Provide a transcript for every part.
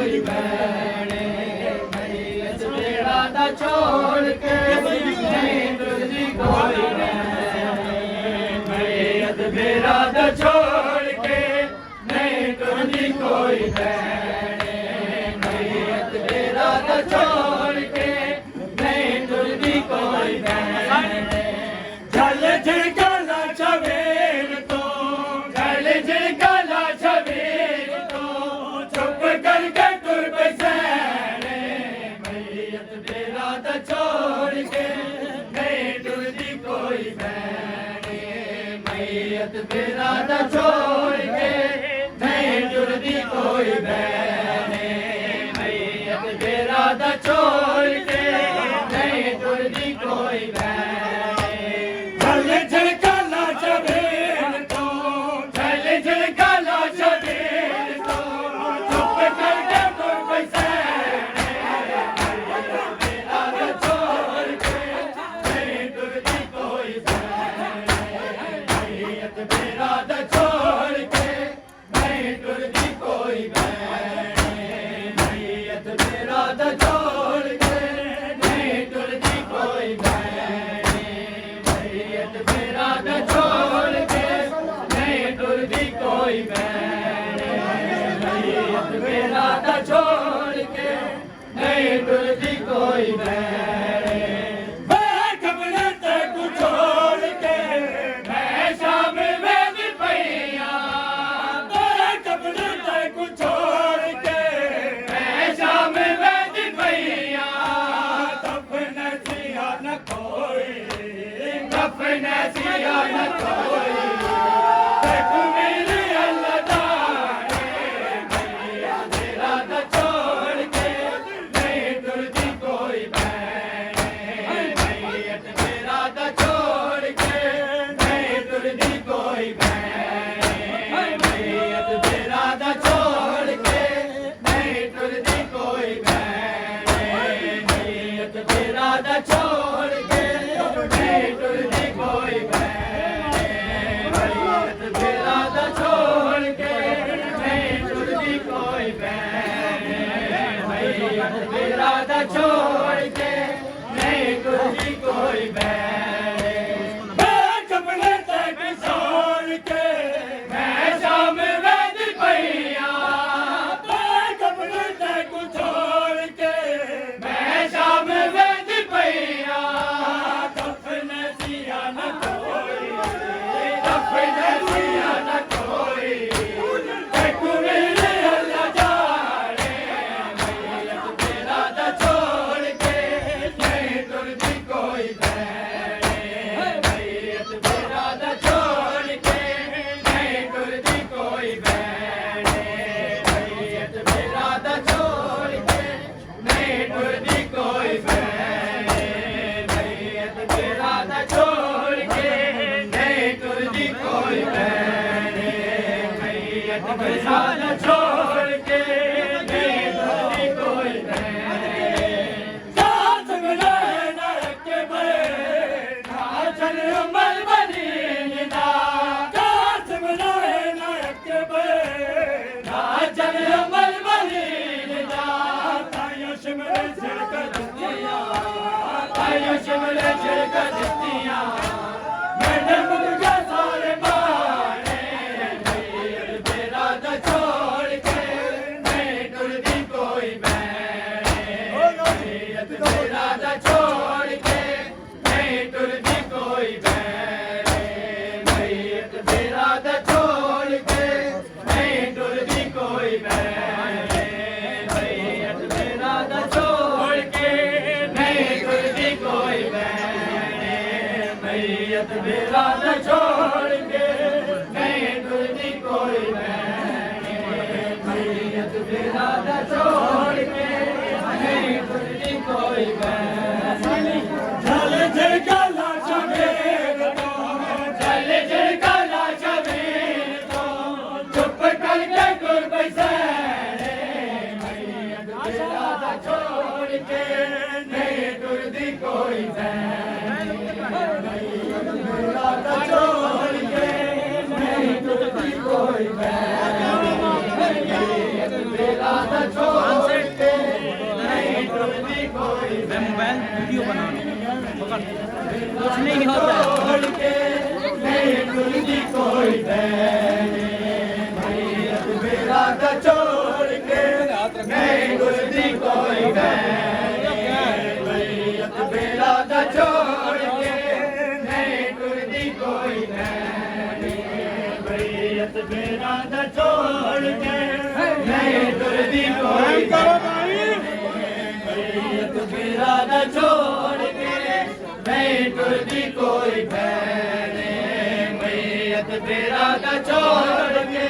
कोई बहने मैयत बेड़ा दा छोड़ के नहीं तुझी कोई बहने मैयत बेड़ा दा छोड़ के नहीं तुझी कोई बहने मैयत बेड़ा दा छोड़ के नहीं तुझी कोई बहने झल झिड़काला छवेर तो झल झिड़काला छवेर तो चुप करके तुर पे सैने मैयत बेड़ा दा छोड़ के नहीं तुझी कोई बहने मैयत बेड़ा दा छोड़ के नहीं तुझी कोई बहने मैयत बेड़ा दा छोड़ के नहीं तुझी कोई बहने झल झिड़काला छवेर तो झल झिड़काला छवेर तो चुप करके तुर पे सैने बेड़ा दा छोड़ के नहीं तुझी कोई बहने मैयत बेड़ा दा छोड़ के नहीं तुझी कोई बहने मैयत बेड़ा दा छोड़ के नहीं तुझी कोई बहने मैयत बेड़ा दा छोड़ के नहीं तुझी कोई बहने मैयत बेड़ा दा छोड़ के नहीं तुझी कोई बहने मैं कमरे तक छोड़ के मैं शाम में भी पैया मैं कमरे तक छोड़ के मैं शाम में भी पैया दफन सिया न कोई दफन सिया न कोई देख मेरे अल्लाह जाने मैयत बेड़ा दा छोड़ के नहीं तुझी कोई बहने मैयत बेड़ा दा छोड़ के नहीं तुझी कोई बहने मैयत बेड़ा दा छोड़ के नहीं तुझी कोई बहने मैयत बेड़ा दा छोड़ के नहीं तुझी कोई बहने मैयत बेड़ा दा छोड़ के नहीं तुझी कोई बहने मैयत बेड़ा दा छोड़ के नहीं तुझी कोई बहने मैं कपड़े तक छोड़ के मैं शाम में भी पैया मैं कपड़े तक छोड़ के मैं शाम में भी पैया दफन सिया न कोई दफन सिया न कोई देख मेरे अल्लाह जाने मैयत बेड़ा दा छोड़ के नहीं तुझी कोई बहने मैयत बेड़ा दा छोड़ के नहीं तुझी कोई बहने मैयत बेड़ा दा छोड़ के नहीं तुझी कोई बहने मैयत बेड़ा दा छोड़ के नहीं तुझी कोई बहने मैयत बेड़ा दा छोड़ के नहीं तुझी कोई बहने साथ मिलाए नरक के बड़े नाचन उमर बनी ना साथ मिलाए नरक के बड़े नाचन उमर बनी ना तायो शिमले छिड़क दित्तियां तायो शिमले छिड़क दित्तियां मैंने मुझे सारे बाने मैयत बेड़ा दा छोड़ के नहीं तुझी कोई बहने मैयत बेड़ा दा छोड़ के नहीं तुझी कोई बहने मैयत बेड़ा दा छोड़ के नहीं तुझी कोई बहने मैयत बेड़ा दा छोड़ के नहीं तुझी कोई बहने मैयत बेड़ा दा छोड़ के नहीं तुझी कोई बहने मैयत बेड़ा दा छोड़ के नहीं तुझी कोई बहने झल झिड़काला छवेर तो झल झिड़काला छवेर तो चुप करके तुर पे सैने मैयत बेड़ा दा छोड़ के नहीं तुझी कोई बहने मैयत बेड़ा दा छोड़ के नहीं तुझी कोई बहने मैयत बेड़ा दा छोड़ कुछ नहीं होता है। छोड़ के नहीं टुरदी कोई बैन मैयत बिरादा छोड़ के नहीं टुरदी कोई बैन मैयत बिरादा छोड़ के नहीं टुरदी कोई बैन मैयत बिरादा छोड़ के नहीं टुरदी कोई मैयत बिरादा छोड़ के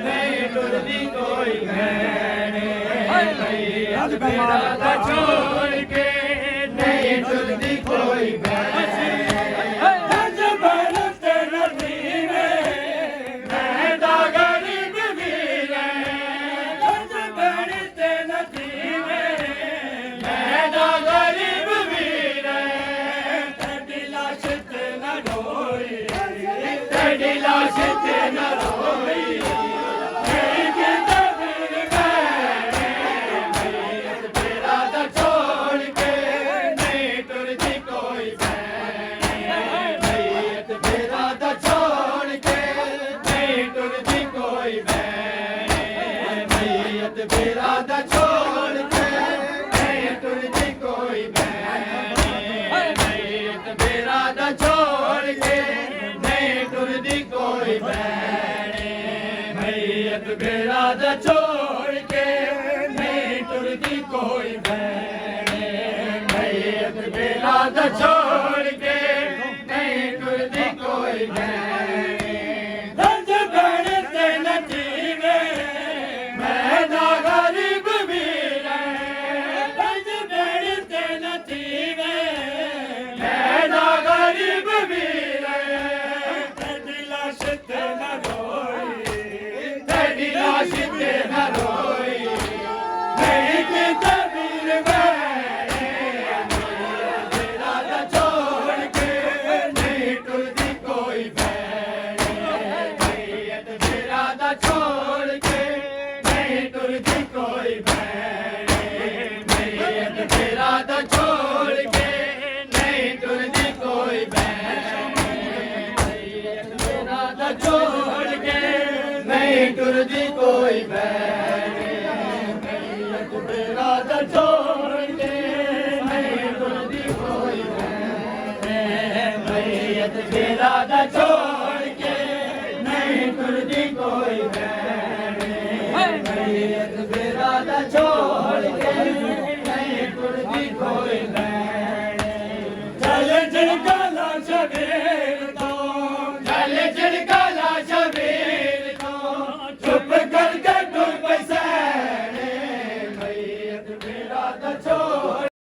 नहीं टुरदी कोई बैन मैयत बिरादा छोड़ के नहीं टुरदी कोई बैन मैयत बिरादा छोड़ के नहीं टुरदी कोई बैन बिरादा छोड़ के नहीं टुरदी कोई बैन मैयत बिरादा छोड़ के नहीं टुरदी कोई बैन मैयत बिरादा छोड़ के नहीं टुरदी कोई बैन मैयत बिरादा छोड़ के नहीं टुरदी कोई बैन टुरदी कोई बैन मैयत बिरादा छोड़ के नहीं टुरदी कोई बैन मैयत बिरादा छोड़ के नहीं टुरदी कोई बैन मैयत बिरादा छोड़ के नहीं टुरदी कोई बैन चल जिनका ला सके